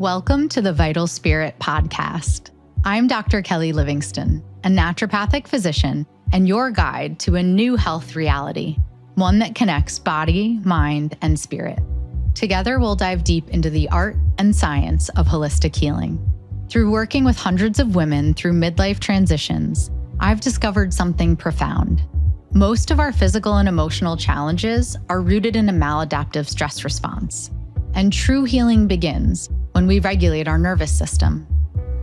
Welcome to the Vital Spirit podcast. I'm Dr. Kelly Livingston, a naturopathic physician and your guide to a new health reality, one that connects body, mind, and spirit. Together, we'll dive deep into the art and science of holistic healing. Through working with hundreds of women through midlife transitions, I've discovered something profound. Most of our physical and emotional challenges are rooted in a maladaptive stress response. And true healing begins when we regulate our nervous system.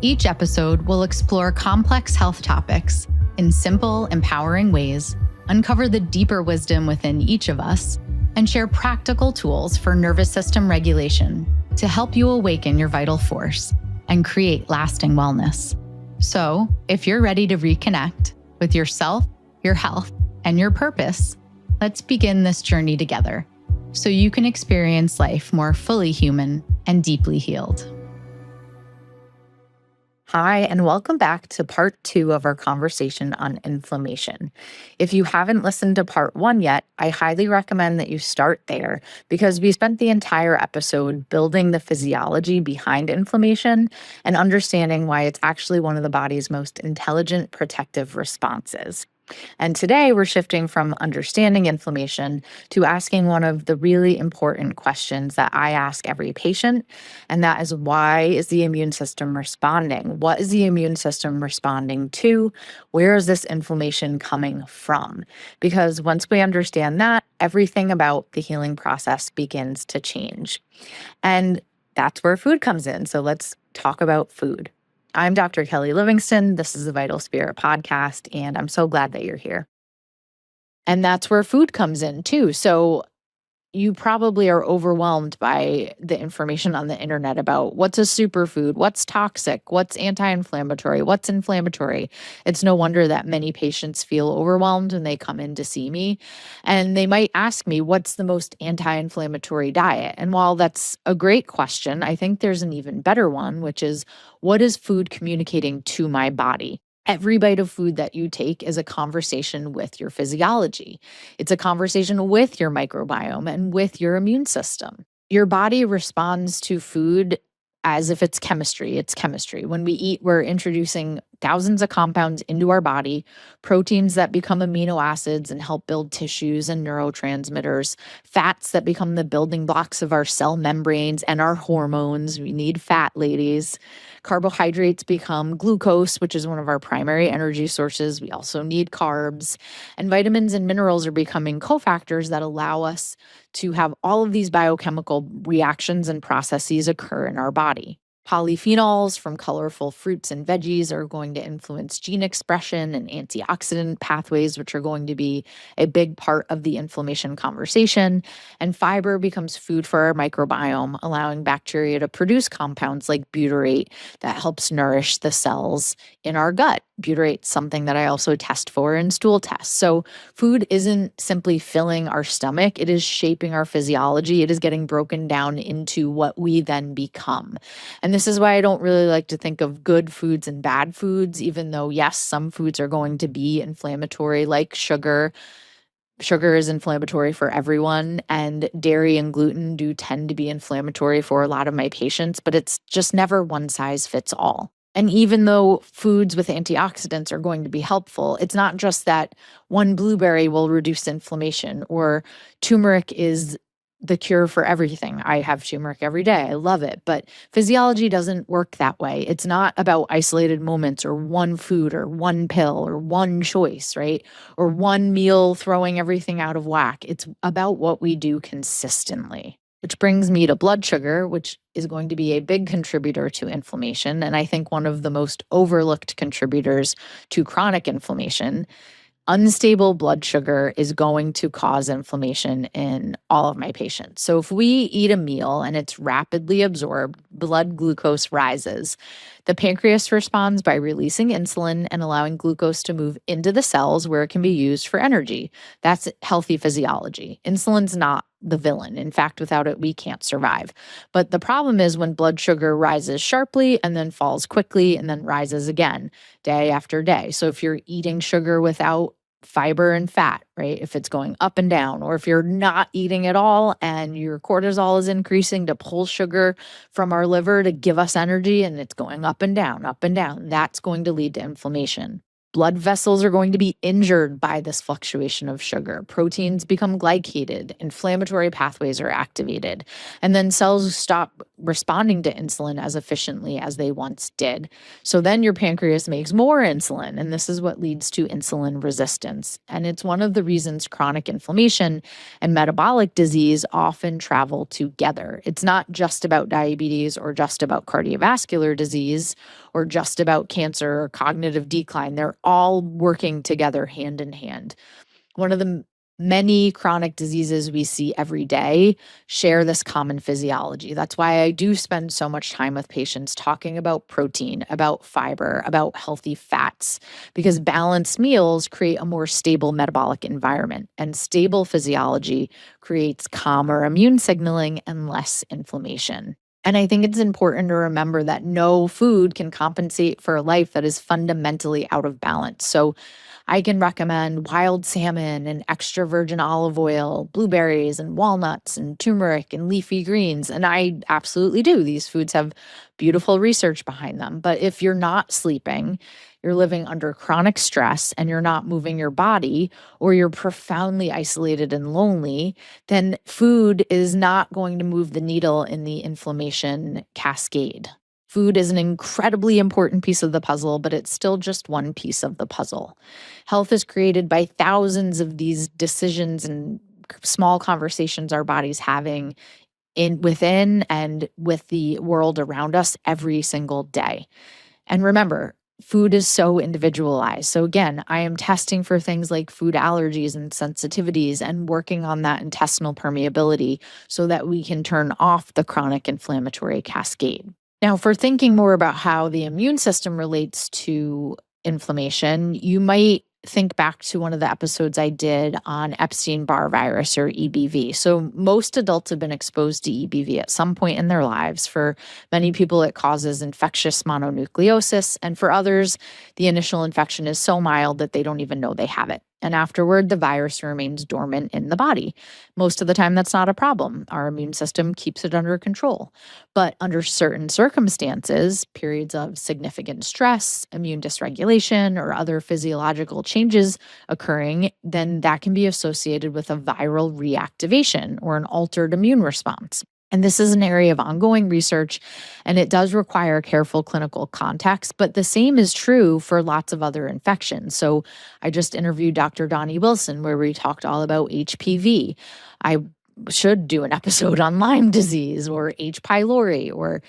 Each episode will explore complex health topics in simple, empowering ways, uncover the deeper wisdom within each of us, and share practical tools for nervous system regulation to help you awaken your vital force and create lasting wellness. So, if you're ready to reconnect with yourself, your health, and your purpose, let's begin this journey together so you can experience life more fully human and deeply healed. Hi, and welcome back to part 2 of our conversation on inflammation. If you haven't listened to part 1 yet, I highly recommend that you start there because we spent the entire episode building the physiology behind inflammation and understanding why it's actually one of the body's most intelligent protective responses. And today we're shifting from understanding inflammation to asking one of the really important questions that I ask every patient, and that is, why is the immune system responding? What is the immune system responding to? Where is this inflammation coming from? Because once we understand that, everything about the healing process begins to change. And that's where food comes in. So let's talk about food. I'm Dr. Kelly Livingston. This is the Vital Spirit podcast, and I'm so glad that you're here. And that's where food comes in too. So you probably are overwhelmed by the information on the internet about what's a superfood, what's toxic, what's anti-inflammatory, what's inflammatory. It's no wonder that many patients feel overwhelmed when they come in to see me. And they might ask me, what's the most anti-inflammatory diet? And while that's a great question, I think there's an even better one, which is, what is food communicating to my body? Every bite of food that you take is a conversation with your physiology. It's a conversation with your microbiome and with your immune system. Your body responds to food as if it's chemistry. It's chemistry. When we eat, we're introducing thousands of compounds into our body, proteins that become amino acids and help build tissues and neurotransmitters, fats that become the building blocks of our cell membranes and our hormones. We need fat, ladies. Carbohydrates become glucose, which is one of our primary energy sources. We also need carbs. And vitamins and minerals are becoming cofactors that allow us to have all of these biochemical reactions and processes occur in our body. Polyphenols from colorful fruits and veggies are going to influence gene expression and antioxidant pathways, which are going to be a big part of the inflammation conversation. And fiber becomes food for our microbiome, allowing bacteria to produce compounds like butyrate that helps nourish the cells in our gut. Butyrate is something that I also test for in stool tests. So food isn't simply filling our stomach, it is shaping our physiology. It is getting broken down into what we then become. And this is why I don't really like to think of good foods and bad foods, even though, yes, some foods are going to be inflammatory, like sugar. Sugar is inflammatory for everyone, and dairy and gluten do tend to be inflammatory for a lot of my patients, but it's just never one size fits all. And even though foods with antioxidants are going to be helpful, it's not just that one blueberry will reduce inflammation or turmeric is the cure for everything. I have turmeric every day. I love it. But physiology doesn't work that way. It's not about isolated moments or one food or one pill or one choice, right? Or one meal throwing everything out of whack. It's about what we do consistently. Which brings me to blood sugar, which is going to be a big contributor to inflammation. And I think one of the most overlooked contributors to chronic inflammation. Unstable blood sugar is going to cause inflammation in all of my patients. So if we eat a meal and it's rapidly absorbed, blood glucose rises. The pancreas responds by releasing insulin and allowing glucose to move into the cells where it can be used for energy. That's healthy physiology. Insulin's not the villain. In fact, without it, we can't survive. But the problem is when blood sugar rises sharply and then falls quickly and then rises again day after day. So if you're eating sugar without fiber and fat, right? If it's going up and down, or if you're not eating at all and your cortisol is increasing to pull sugar from our liver to give us energy and it's going up and down, that's going to lead to inflammation. Blood vessels are going to be injured by this fluctuation of sugar. Proteins become glycated, inflammatory pathways are activated, and then cells stop responding to insulin as efficiently as they once did. So then your pancreas makes more insulin, and this is what leads to insulin resistance. And it's one of the reasons chronic inflammation and metabolic disease often travel together. It's not just about diabetes or just about cardiovascular disease or just about cancer or cognitive decline. They're all working together hand in hand. One of the many chronic diseases we see every day share this common physiology. That's why I do spend so much time with patients talking about protein, about fiber, about healthy fats, because balanced meals create a more stable metabolic environment, and stable physiology creates calmer immune signaling and less inflammation. And I think it's important to remember that no food can compensate for a life that is fundamentally out of balance. So I can recommend wild salmon and extra virgin olive oil, blueberries and walnuts and turmeric and leafy greens. And I absolutely do. These foods have beautiful research behind them. But if you're not sleeping, you're living under chronic stress and you're not moving your body, or you're profoundly isolated and lonely, then food is not going to move the needle in the inflammation cascade. Food is an incredibly important piece of the puzzle, but it's still just one piece of the puzzle. Health is created by thousands of these decisions and small conversations our body's having within and with the world around us every single day. And remember, food is so individualized. So again, I am testing for things like food allergies and sensitivities and working on that intestinal permeability so that we can turn off the chronic inflammatory cascade. Now, for thinking more about how the immune system relates to inflammation, you might think back to one of the episodes I did on Epstein-Barr virus, or EBV. So most adults have been exposed to EBV at some point in their lives. For many people, it causes infectious mononucleosis. And for others, the initial infection is so mild that they don't even know they have it. And afterward, the virus remains dormant in the body. Most of the time, that's not a problem. Our immune system keeps it under control. But under certain circumstances, periods of significant stress, immune dysregulation, or other physiological changes occurring, then that can be associated with a viral reactivation or an altered immune response. And this is an area of ongoing research, and it does require careful clinical context, but the same is true for lots of other infections. So I just interviewed Dr. Donnie Wilson, where we talked all about HPV. I should do an episode on Lyme disease or H. pylori, or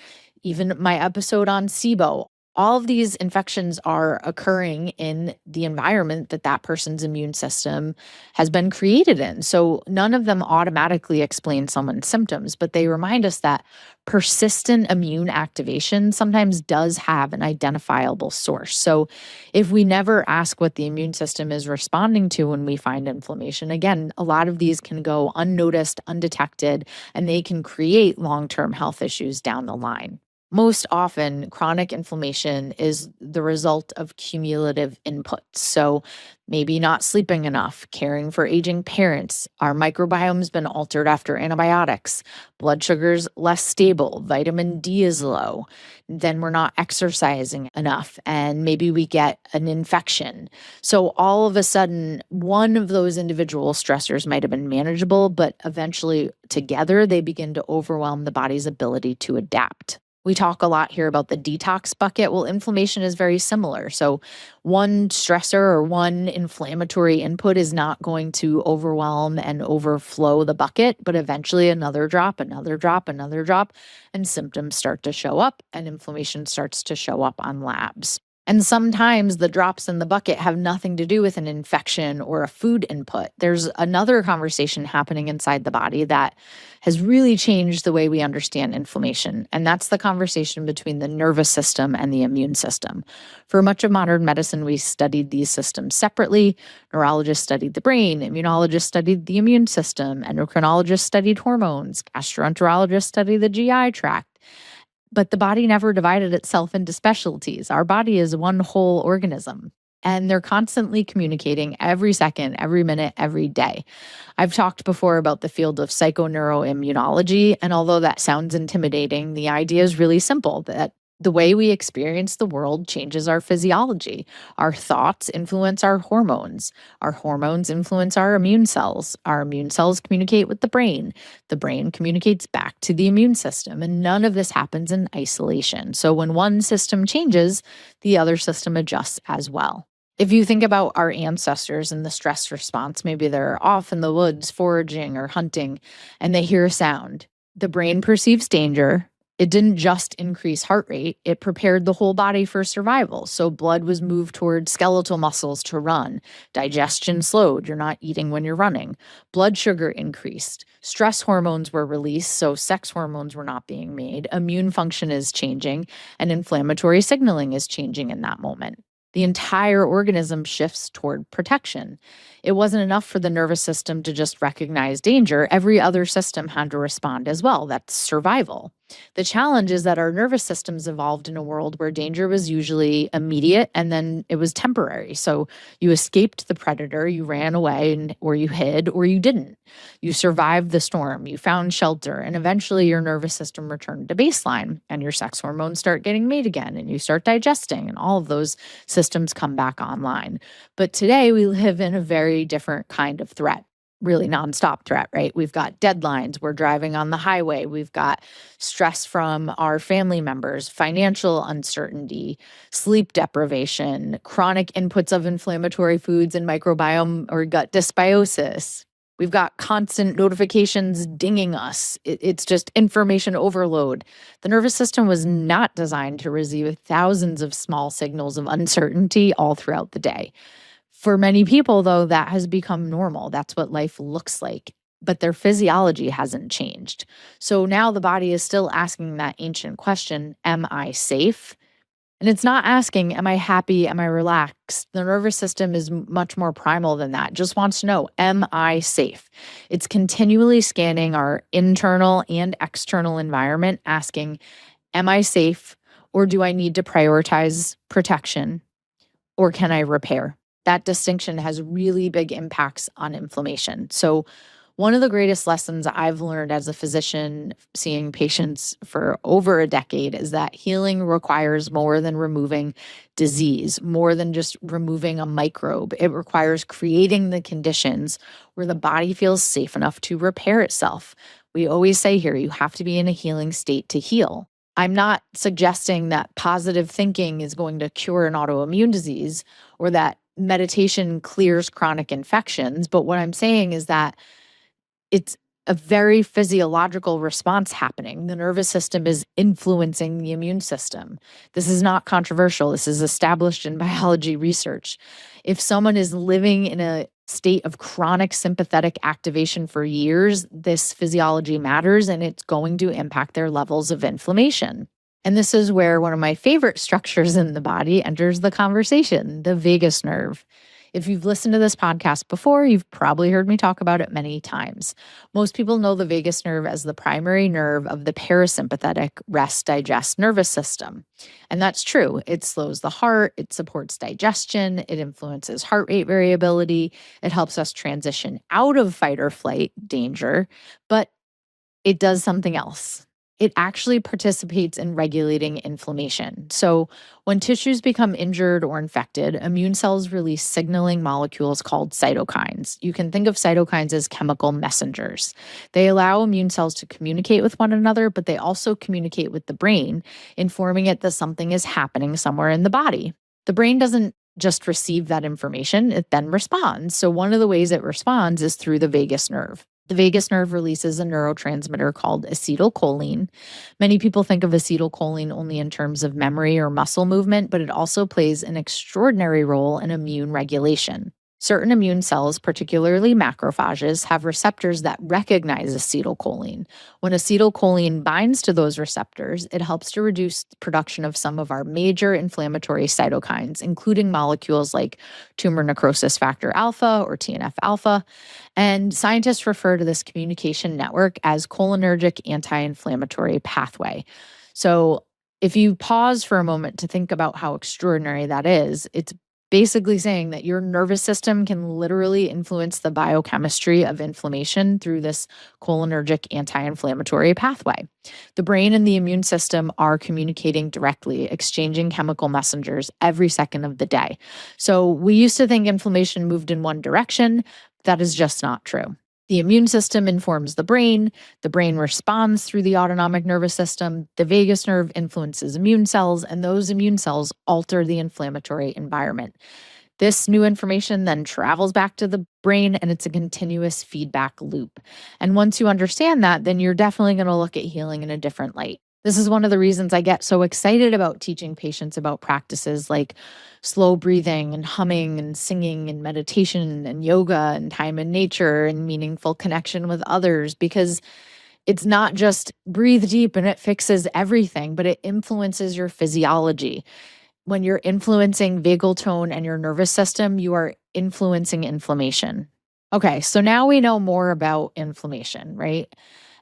even my episode on SIBO. All of these infections are occurring in the environment that that person's immune system has been created in. So none of them automatically explain someone's symptoms, but they remind us that persistent immune activation sometimes does have an identifiable source. So if we never ask what the immune system is responding to when we find inflammation, again, a lot of these can go unnoticed, undetected, and they can create long-term health issues down the line. Most often, chronic inflammation is the result of cumulative inputs. So maybe not sleeping enough, caring for aging parents, our microbiome's been altered after antibiotics, blood sugar's less stable, vitamin D is low, then we're not exercising enough, and maybe we get an infection. So all of a sudden, one of those individual stressors might have been manageable, but eventually together they begin to overwhelm the body's ability to adapt. We talk a lot here about the detox bucket. Well, inflammation is very similar. So one stressor or one inflammatory input is not going to overwhelm and overflow the bucket, but eventually another drop, and symptoms start to show up and inflammation starts to show up on labs. And sometimes the drops in the bucket have nothing to do with an infection or a food input. There's another conversation happening inside the body that has really changed the way we understand inflammation. And that's the conversation between the nervous system and the immune system. For much of modern medicine, we studied these systems separately. Neurologists studied the brain, immunologists studied the immune system, endocrinologists studied hormones, gastroenterologists studied the GI tract. But the body never divided itself into specialties. Our body is one whole organism. And they're constantly communicating every second, every minute, every day. I've talked before about the field of psychoneuroimmunology, and although that sounds intimidating, the idea is really simple that the way we experience the world changes our physiology. Our thoughts influence our hormones influence our immune cells communicate with the brain communicates back to the immune system, and none of this happens in isolation. So when one system changes, the other system adjusts as well. If you think about our ancestors and the stress response, maybe they're off in the woods foraging or hunting and they hear a sound. The brain perceives danger. It didn't just increase heart rate, it prepared the whole body for survival. So blood was moved towards skeletal muscles to run. Digestion slowed. You're not eating when you're running. Blood sugar increased. Stress hormones were released, so sex hormones were not being made. Immune function is changing, and inflammatory signaling is changing in that moment. The entire organism shifts toward protection. It wasn't enough for the nervous system to just recognize danger. Every other system had to respond as well. That's survival. The challenge is that our nervous systems evolved in a world where danger was usually immediate and then it was temporary. So you escaped the predator, you ran away, or you hid, or you didn't. You survived the storm, you found shelter, and eventually your nervous system returned to baseline and your sex hormones start getting made again and you start digesting and all of those systems come back online. But today we live in a very different kind of threat. Really nonstop threat, right? We've got deadlines. We're driving on the highway. We've got stress from our family members, financial uncertainty, sleep deprivation, chronic inputs of inflammatory foods and microbiome or gut dysbiosis. We've got constant notifications dinging us. It's just information overload. The nervous system was not designed to receive thousands of small signals of uncertainty all throughout the day. For many people, though, that has become normal. That's what life looks like. But their physiology hasn't changed. So now the body is still asking that ancient question, am I safe? And it's not asking, am I happy? Am I relaxed? The nervous system is much more primal than that. It just wants to know, am I safe? It's continually scanning our internal and external environment, asking, am I safe? Or do I need to prioritize protection? Or can I repair? That distinction has really big impacts on inflammation. So one of the greatest lessons I've learned as a physician seeing patients for over a decade is that healing requires more than removing disease, more than just removing a microbe. It requires creating the conditions where the body feels safe enough to repair itself. We always say here, you have to be in a healing state to heal. I'm not suggesting that positive thinking is going to cure an autoimmune disease or that meditation clears chronic infections. But what I'm saying is that it's a very physiological response happening. The nervous system is influencing the immune system. This is not controversial. This is established in biology research. If someone is living in a state of chronic sympathetic activation for years, this physiology matters and it's going to impact their levels of inflammation. And this is where one of my favorite structures in the body enters the conversation, the vagus nerve. If you've listened to this podcast before, you've probably heard me talk about it many times. Most people know the vagus nerve as the primary nerve of the parasympathetic rest digest nervous system. And that's true. It slows the heart, it supports digestion, it influences heart rate variability, it helps us transition out of fight or flight danger, but it does something else. It actually participates in regulating inflammation. So when tissues become injured or infected, immune cells release signaling molecules called cytokines. You can think of cytokines as chemical messengers. They allow immune cells to communicate with one another, but they also communicate with the brain, informing it that something is happening somewhere in the body. The brain doesn't just receive that information, it then responds. So one of the ways it responds is through the vagus nerve. The vagus nerve releases a neurotransmitter called acetylcholine. Many people think of acetylcholine only in terms of memory or muscle movement, but it also plays an extraordinary role in immune regulation. Certain immune cells, particularly macrophages, have receptors that recognize acetylcholine. When acetylcholine binds to those receptors, it helps to reduce production of some of our major inflammatory cytokines, including molecules like tumor necrosis factor alpha or TNF alpha. And scientists refer to this communication network as cholinergic anti-inflammatory pathway. So if you pause for a moment to think about how extraordinary that is, it's basically saying that your nervous system can literally influence the biochemistry of inflammation through this cholinergic anti-inflammatory pathway. The brain and the immune system are communicating directly, exchanging chemical messengers every second of the day. So we used to think inflammation moved in one direction. That is just not true. The immune system informs the brain responds through the autonomic nervous system, the vagus nerve influences immune cells, and those immune cells alter the inflammatory environment. This new information then travels back to the brain, and it's a continuous feedback loop. And once you understand that, then you're definitely going to look at healing in a different light. This is one of the reasons I get so excited about teaching patients about practices like slow breathing and humming and singing and meditation and yoga and time in nature and meaningful connection with others, because it's not just breathe deep and it fixes everything, but it influences your physiology. When you're influencing vagal tone and your nervous system, you are influencing inflammation. Okay, so now we know more about inflammation, right?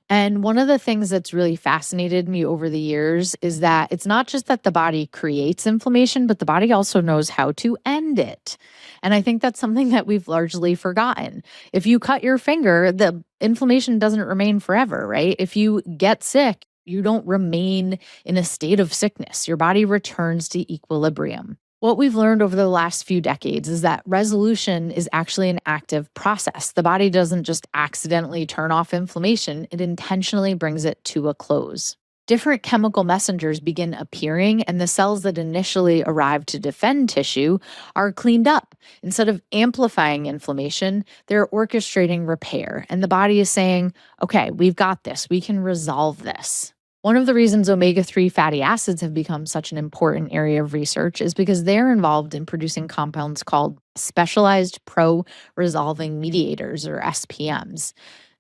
And one of the things that's really fascinated me over the years is that it's not just that the body creates inflammation, but the body also knows how to end it. And I think that's something that we've largely forgotten. If you cut your finger, the inflammation doesn't remain forever, right? If you get sick, you don't remain in a state of sickness. Your body returns to equilibrium. What we've learned over the last few decades is that resolution is actually an active process. The body doesn't just accidentally turn off inflammation, it intentionally brings it to a close. Different chemical messengers begin appearing, and the cells that initially arrive to defend tissue are cleaned up. Instead of amplifying inflammation, they're orchestrating repair. And the body is saying, okay, we've got this. We can resolve this. One of the reasons omega-3 fatty acids have become such an important area of research is because they're involved in producing compounds called specialized pro-resolving mediators, or SPMs.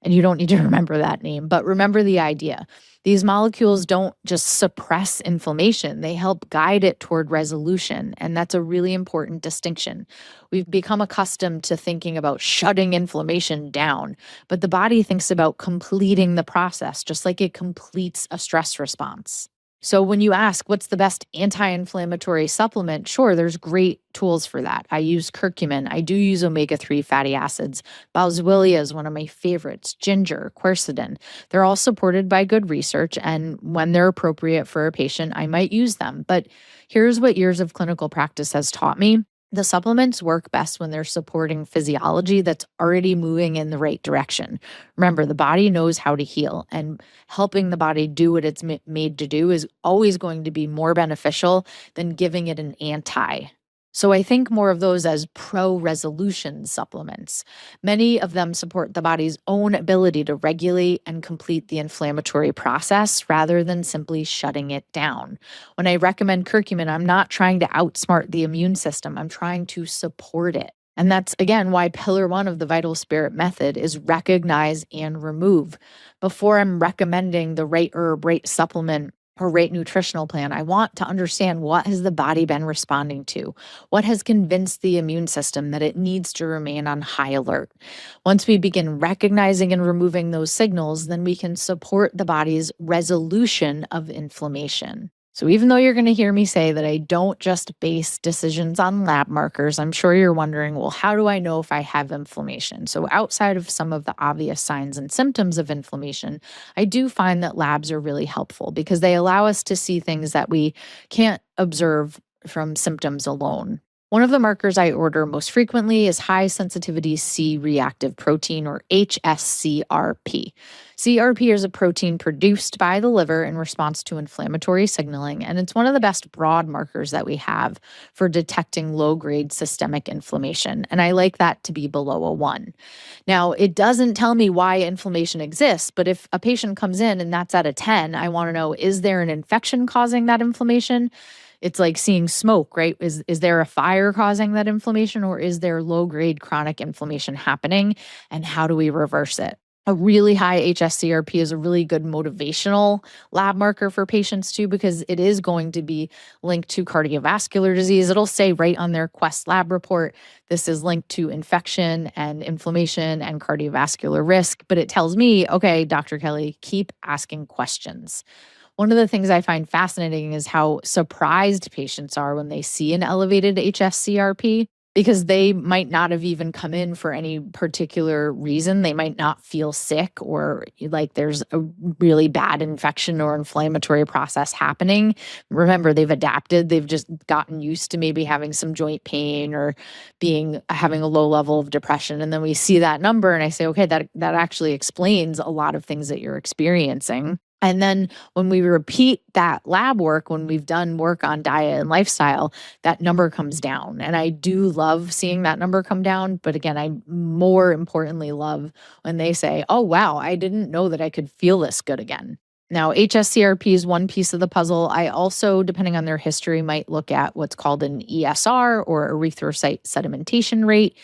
And you don't need to remember that name, but remember the idea. These molecules don't just suppress inflammation, they help guide it toward resolution. And that's a really important distinction. We've become accustomed to thinking about shutting inflammation down, but the body thinks about completing the process, just like it completes a stress response. So when you ask, what's the best anti-inflammatory supplement? Sure, there's great tools for that. I use curcumin. I do use omega-3 fatty acids. Boswellia is one of my favorites. Ginger, quercetin. They're all supported by good research, and when they're appropriate for a patient, I might use them. But here's what years of clinical practice has taught me. The supplements work best when they're supporting physiology that's already moving in the right direction. Remember, the body knows how to heal, and helping the body do what it's made to do is always going to be more beneficial than giving it an anti. So I think more of those as pro-resolution supplements. Many of them support the body's own ability to regulate and complete the inflammatory process rather than simply shutting it down. When I recommend curcumin, I'm not trying to outsmart the immune system. I'm trying to support it. And that's, again, why pillar one of the Vital Spirit method is recognize and remove. Before I'm recommending the right herb, right supplement, or right nutritional plan, I want to understand, what has the body been responding to? What has convinced the immune system that it needs to remain on high alert? Once we begin recognizing and removing those signals, then we can support the body's resolution of inflammation. So even though you're going to hear me say that I don't just base decisions on lab markers, I'm sure you're wondering, well, how do I know if I have inflammation? So outside of some of the obvious signs and symptoms of inflammation, I do find that labs are really helpful because they allow us to see things that we can't observe from symptoms alone. One of the markers I order most frequently is high sensitivity C-reactive protein, or hs-CRP. CRP is a protein produced by the liver in response to inflammatory signaling, and it's one of the best broad markers that we have for detecting low-grade systemic inflammation, and I like that to be below a 1. Now, it doesn't tell me why inflammation exists, but if a patient comes in and that's at a 10, I want to know, is there an infection causing that inflammation? It's like seeing smoke, right? Is there a fire causing that inflammation, or is there low-grade chronic inflammation happening, and how do we reverse it? A really high hs-CRP is a really good motivational lab marker for patients too, because it is going to be linked to cardiovascular disease. It'll say right on their Quest lab report, this is linked to infection and inflammation and cardiovascular risk, but it tells me, okay, Dr. Kelly, keep asking questions. One of the things I find fascinating is how surprised patients are when they see an elevated hs-CRP, because they might not have even come in for any particular reason. They might not feel sick or like there's a really bad infection or inflammatory process happening. Remember, they've adapted. They've just gotten used to maybe having some joint pain or having a low level of depression. And then we see that number and I say, okay, that actually explains a lot of things that you're experiencing. And then when we repeat that lab work, when we've done work on diet and lifestyle, that number comes down. And I do love seeing that number come down. But again, I more importantly love when they say, oh, wow, I didn't know that I could feel this good again. Now, hs-CRP is one piece of the puzzle. I also, depending on their history, might look at what's called an ESR or erythrocyte sedimentation rate.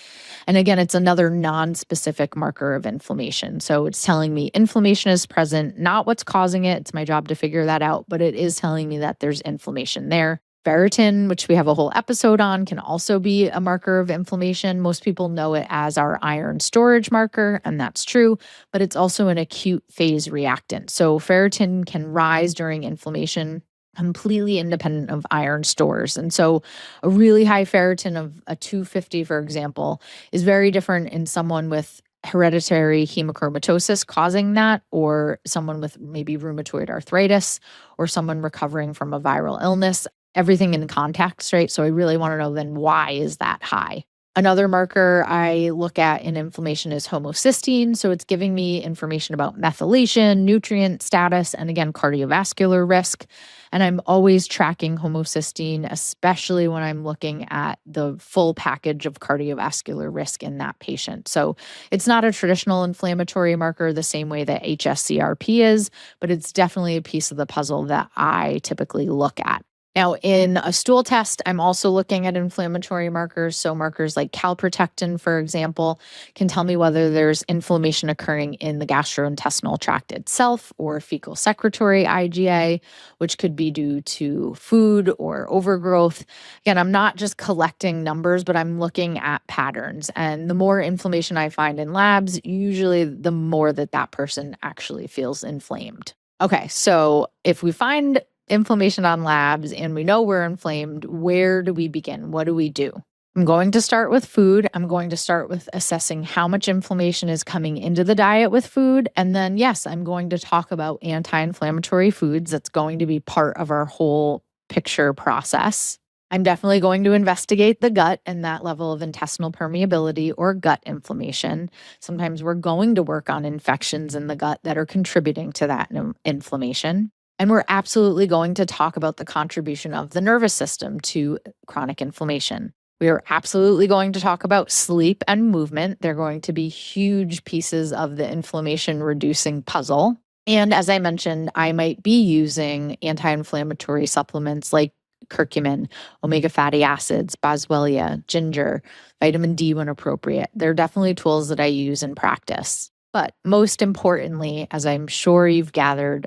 And again, it's another non-specific marker of inflammation. So it's telling me inflammation is present, not what's causing it. It's my job to figure that out, but it is telling me that there's inflammation there. Ferritin, which we have a whole episode on, can also be a marker of inflammation. Most people know it as our iron storage marker, and that's true, but it's also an acute phase reactant. So ferritin can rise during inflammation, completely independent of iron stores. And so a really high ferritin of a 250, for example, is very different in someone with hereditary hemochromatosis causing that, or someone with maybe rheumatoid arthritis, or someone recovering from a viral illness. Everything in context, right? So I really want to know then why is that high? Another marker I look at in inflammation is homocysteine. So it's giving me information about methylation, nutrient status, and again, cardiovascular risk. And I'm always tracking homocysteine, especially when I'm looking at the full package of cardiovascular risk in that patient. So it's not a traditional inflammatory marker the same way that hs-CRP is, but it's definitely a piece of the puzzle that I typically look at. Now, in a stool test, I'm also looking at inflammatory markers. So markers like calprotectin, for example, can tell me whether there's inflammation occurring in the gastrointestinal tract itself or fecal secretory IgA, which could be due to food or overgrowth. Again, I'm not just collecting numbers, but I'm looking at patterns. And the more inflammation I find in labs, usually the more that person actually feels inflamed. Okay, so if we find inflammation on labs and we know we're inflamed, where do we begin? What do we do? I'm going to start with food. I'm going to start with assessing how much inflammation is coming into the diet with food. And then, yes, I'm going to talk about anti-inflammatory foods. That's going to be part of our whole picture process. I'm definitely going to investigate the gut and that level of intestinal permeability or gut inflammation. Sometimes we're going to work on infections in the gut that are contributing to that inflammation. And we're absolutely going to talk about the contribution of the nervous system to chronic inflammation. We are absolutely going to talk about sleep and movement. They're going to be huge pieces of the inflammation reducing puzzle. And as I mentioned, I might be using anti-inflammatory supplements like curcumin, omega fatty acids, boswellia, ginger, vitamin D when appropriate. They're definitely tools that I use in practice. But most importantly, as I'm sure you've gathered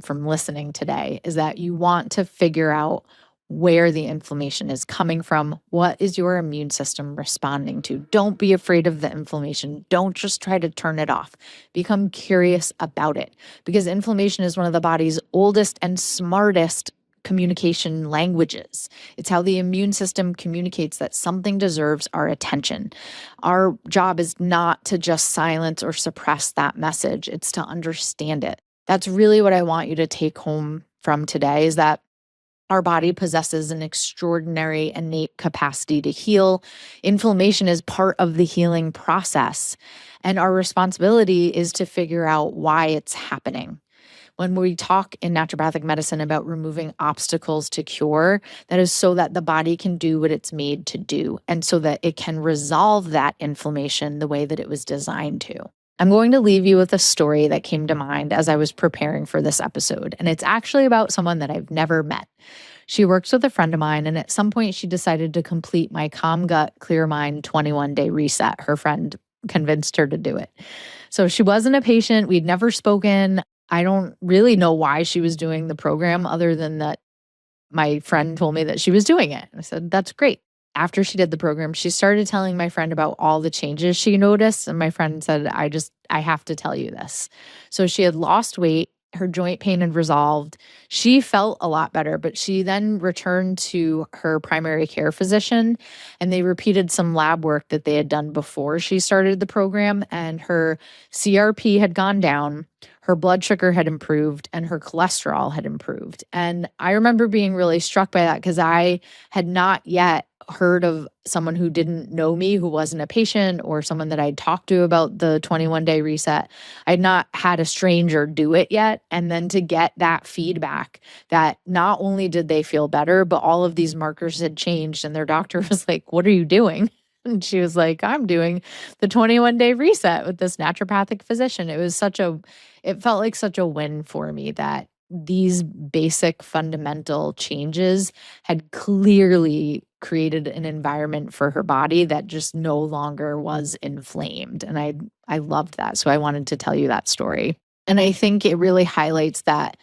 from listening today, is that you want to figure out where the inflammation is coming from. What is your immune system responding to? Don't be afraid of the inflammation. Don't just try to turn it off. Become curious about it, because inflammation is one of the body's oldest and smartest communication languages. It's how the immune system communicates that something deserves our attention. Our job is not to just silence or suppress that message. It's to understand it. That's really what I want you to take home from today, is that our body possesses an extraordinary innate capacity to heal. Inflammation is part of the healing process, and our responsibility is to figure out why it's happening. When we talk in naturopathic medicine about removing obstacles to cure, that is so that the body can do what it's made to do, and so that it can resolve that inflammation the way that it was designed to. I'm going to leave you with a story that came to mind as I was preparing for this episode, and it's actually about someone that I've never met. She works with a friend of mine, and at some point she decided to complete my Calm Gut, Clear Mind 21-day reset. Her friend convinced her to do it. So she wasn't a patient. We'd never spoken. I don't really know why she was doing the program other than that my friend told me that she was doing it. I said, that's great. After she did the program, she started telling my friend about all the changes she noticed. And my friend said, I have to tell you this. So she had lost weight. Her joint pain had resolved. She felt a lot better, but she then returned to her primary care physician and they repeated some lab work that they had done before she started the program. And her CRP had gone down, her blood sugar had improved, and her cholesterol had improved. And I remember being really struck by that because I had not yet heard of someone who didn't know me, who wasn't a patient, or someone that I'd talked to about the 21-day reset. I'd not had a stranger do it yet. And then to get that feedback that not only did they feel better, but all of these markers had changed. And their doctor was like, "What are you doing?" And she was like, "I'm doing the 21-day reset with this naturopathic physician." It felt like such a win for me that these basic fundamental changes had clearly created an environment for her body that just no longer was inflamed. And I loved that. So I wanted to tell you that story. And I think it really highlights that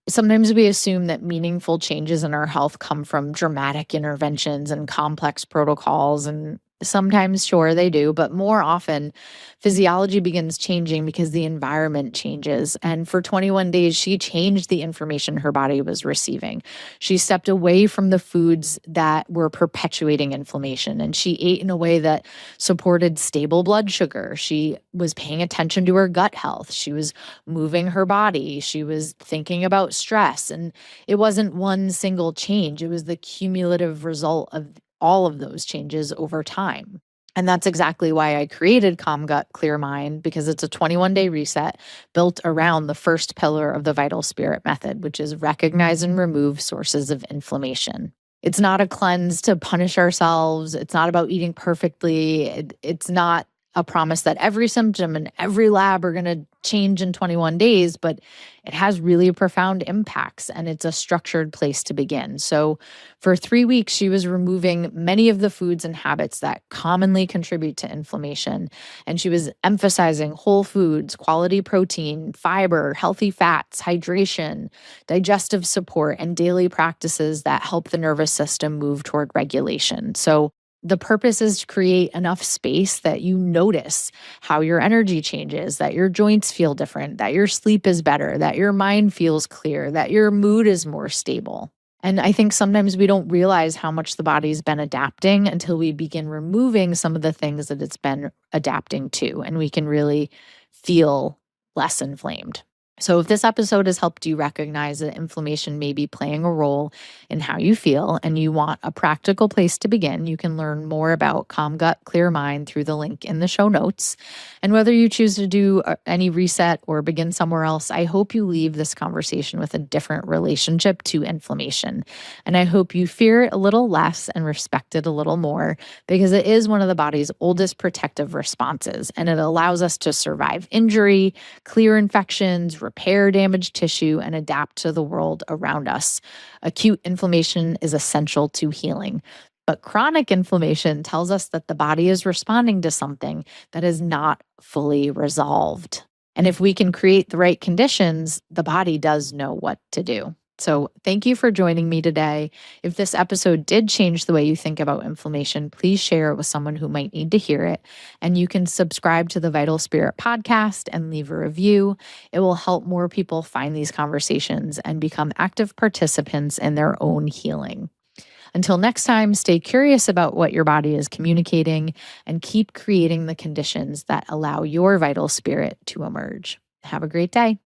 sometimes we assume that meaningful changes in our health come from dramatic interventions and complex protocols. And sometimes, sure, they do, but more often, physiology begins changing because the environment changes. And for 21 days, she changed the information her body was receiving. She stepped away from the foods that were perpetuating inflammation, and she ate in a way that supported stable blood sugar. She was paying attention to her gut health. She was moving her body. She was thinking about stress. And it wasn't one single change, it was the cumulative result of all of those changes over time. And that's exactly why I created Calm Gut, Clear Mind, because it's a 21-day reset built around the first pillar of the Vital Spirit method, which is recognize and remove sources of inflammation. It's not a cleanse to punish ourselves. It's not about eating perfectly. It's not a promise that every symptom and every lab are going to change in 21 days, but it has really profound impacts and it's a structured place to begin. So for 3 weeks, she was removing many of the foods and habits that commonly contribute to inflammation. And she was emphasizing whole foods, quality protein, fiber, healthy fats, hydration, digestive support, and daily practices that help the nervous system move toward regulation. So the purpose is to create enough space that you notice how your energy changes, that your joints feel different, that your sleep is better, that your mind feels clear, that your mood is more stable. And I think sometimes we don't realize how much the body's been adapting until we begin removing some of the things that it's been adapting to, and we can really feel less inflamed. So if this episode has helped you recognize that inflammation may be playing a role in how you feel and you want a practical place to begin, you can learn more about Calm Gut, Clear Mind through the link in the show notes. And whether you choose to do any reset or begin somewhere else, I hope you leave this conversation with a different relationship to inflammation. And I hope you fear it a little less and respect it a little more, because it is one of the body's oldest protective responses, and it allows us to survive injury, clear infections, repair damaged tissue, and adapt to the world around us. Acute inflammation is essential to healing. But chronic inflammation tells us that the body is responding to something that is not fully resolved. And if we can create the right conditions, the body does know what to do. So thank you for joining me today. If this episode did change the way you think about inflammation, please share it with someone who might need to hear it. And you can subscribe to the Vital Spirit podcast and leave a review. It will help more people find these conversations and become active participants in their own healing. Until next time, stay curious about what your body is communicating and keep creating the conditions that allow your vital spirit to emerge. Have a great day.